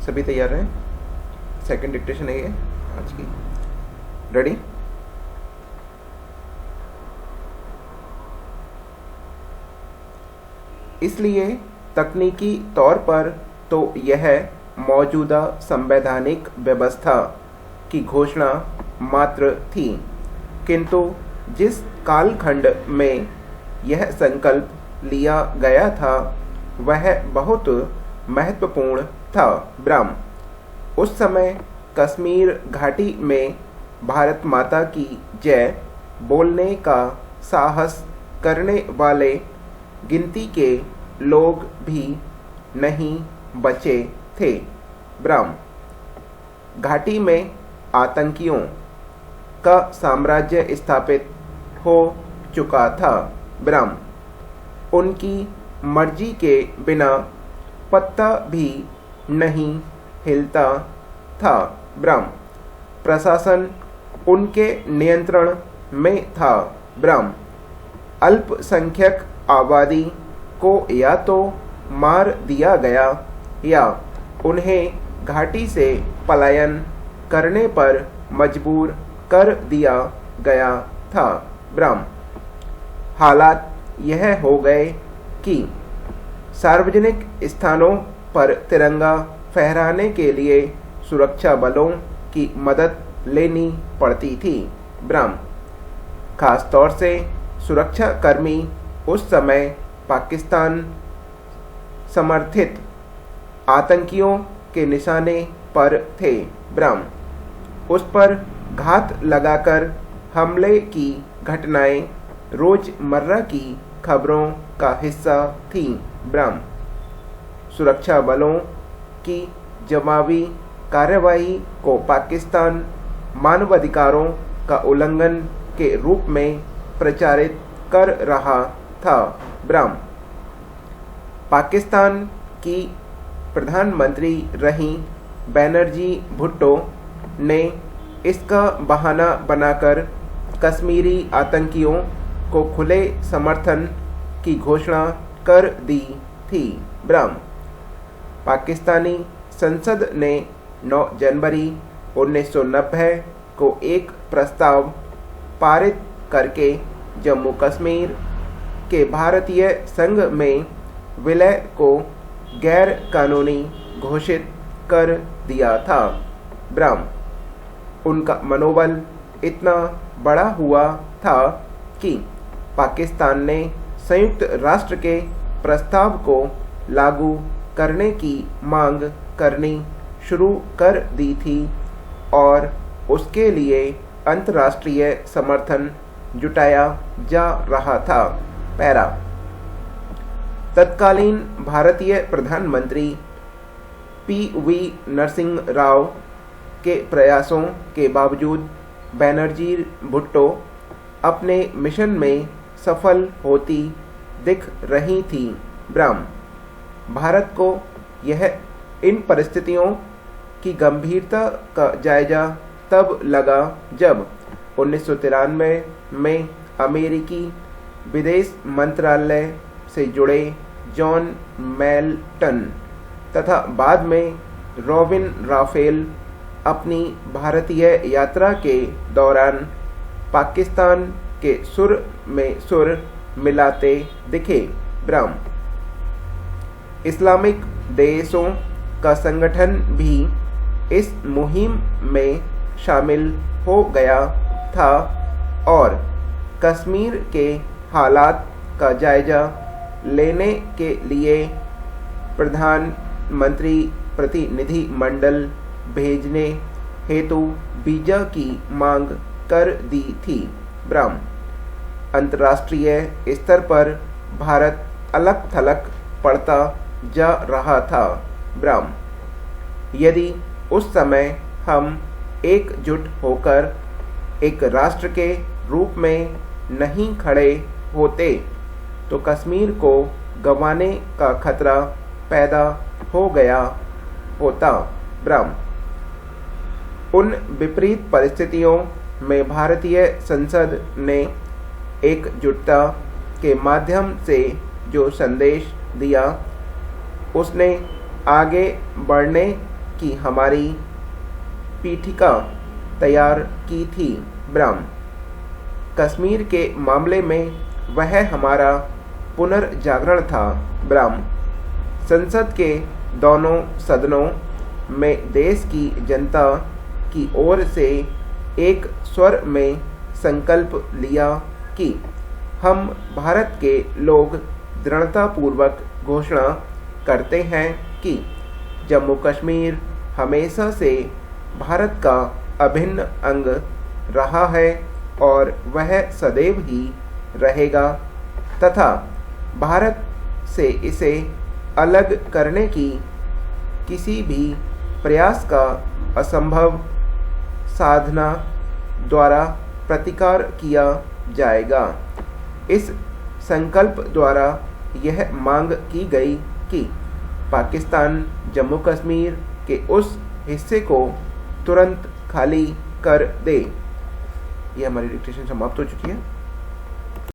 सभी तैयार हैं? सेकंड डिक्टेशन है ये आज की। रेडी? इसलिए तकनीकी तौर पर तो यह मौजूदा संवैधानिक व्यवस्था की घोषणा मात्र थी, किंतु जिस कालखंड में यह संकल्प लिया गया था वह बहुत महत्वपूर्ण था। ब्राह्म उस समय कश्मीर घाटी में भारत माता की जय बोलने का साहस करने वाले गिनती के लोग भी नहीं बचे थे। ब्राह्म घाटी में आतंकियों का साम्राज्य स्थापित हो चुका था। ब्राह्म उनकी मर्जी के बिना पत्ता भी नहीं हिलता था। ब्राह्म प्रशासन उनके नियंत्रण में था। ब्राह्म अल्पसंख्यक आबादी को या तो मार दिया गया या उन्हें घाटी से पलायन करने पर मजबूर कर दिया गया था। ब्राह्म हालात यह हो गए कि सार्वजनिक स्थानों पर तिरंगा फहराने के लिए सुरक्षा बलों की मदद लेनी पड़ती थी। ब्राह्म खास तौर से सुरक्षा कर्मी उस समय पाकिस्तान समर्थित आतंकियों के निशाने पर थे। ब्राह्म उस पर घात लगाकर हमले की घटनाएं रोजमर्रा की खबरों का हिस्सा थीं। ब्राह्म सुरक्षा बलों की जवाबी कार्रवाई को पाकिस्तान मानवाधिकारों का उल्लंघन के रूप में प्रचारित कर रहा था। ब्राह्म पाकिस्तान की प्रधानमंत्री रहीं बनर्जी भुट्टो ने इसका बहाना बनाकर कश्मीरी आतंकियों को खुले समर्थन की घोषणा कर दी थी। ब्राह्म पाकिस्तानी संसद ने 9 जनवरी 1990 को एक प्रस्ताव पारित करके जम्मू कश्मीर के भारतीय संघ में विलय को गैर कानूनी घोषित कर दिया था। ब्राह्म उनका मनोबल इतना बड़ा हुआ था कि पाकिस्तान ने संयुक्त राष्ट्र के प्रस्ताव को लागू करने की मांग करनी शुरू कर दी थी और उसके लिए अंतर्राष्ट्रीय समर्थन जुटाया जा रहा था। पैरा तत्कालीन भारतीय प्रधानमंत्री पी.वी. नरसिंह राव के प्रयासों के बावजूद बनर्जी भुट्टो अपने मिशन में सफल होती दिख रही थी। ब्राह्म भारत को यह इन परिस्थितियों की गंभीरता का जायजा तब लगा जब 1993 में अमेरिकी विदेश मंत्रालय से जुड़े जॉन मेल्टन तथा बाद में रॉबिन राफेल अपनी भारतीय यात्रा के दौरान पाकिस्तान के सुर में सुर मिलाते दिखे। ब्राह्म इस्लामिक देशों का संगठन भी इस मुहिम में शामिल हो गया था और कश्मीर के हालात का जायजा लेने के लिए प्रधानमंत्री प्रतिनिधि मंडल भेजने हेतु वीजा की मांग कर दी थी। ब्राह्म अंतर्राष्ट्रीय स्तर पर भारत अलग थलग पड़ता जा रहा था। ब्राह्म यदि उस समय हम एकजुट होकर एक राष्ट्र के रूप में नहीं खड़े होते तो कश्मीर को गंवाने का खतरा पैदा हो गया होता। ब्राह्म उन विपरीत परिस्थितियों में भारतीय संसद ने एकजुटता के माध्यम से जो संदेश दिया उसने आगे बढ़ने की हमारी पीठिका तैयार की थी। ब्रह्म कश्मीर के मामले में वह हमारा पुनर्जागरण था। ब्रह्म संसद के दोनों सदनों में देश की जनता की ओर से एक स्वर में संकल्प लिया कि हम भारत के लोग दृढ़तापूर्वक घोषणा करते हैं कि जम्मू कश्मीर हमेशा से भारत का अभिन्न अंग रहा है और वह सदैव ही रहेगा तथा भारत से इसे अलग करने की किसी भी प्रयास का असंभव साधना द्वारा प्रतिकार किया जाएगा। इस संकल्प द्वारा यह मांग की गई कि पाकिस्तान जम्मू कश्मीर के उस हिस्से को तुरंत खाली कर दे। यह हमारी डिक्टेशन समाप्त हो चुकी है।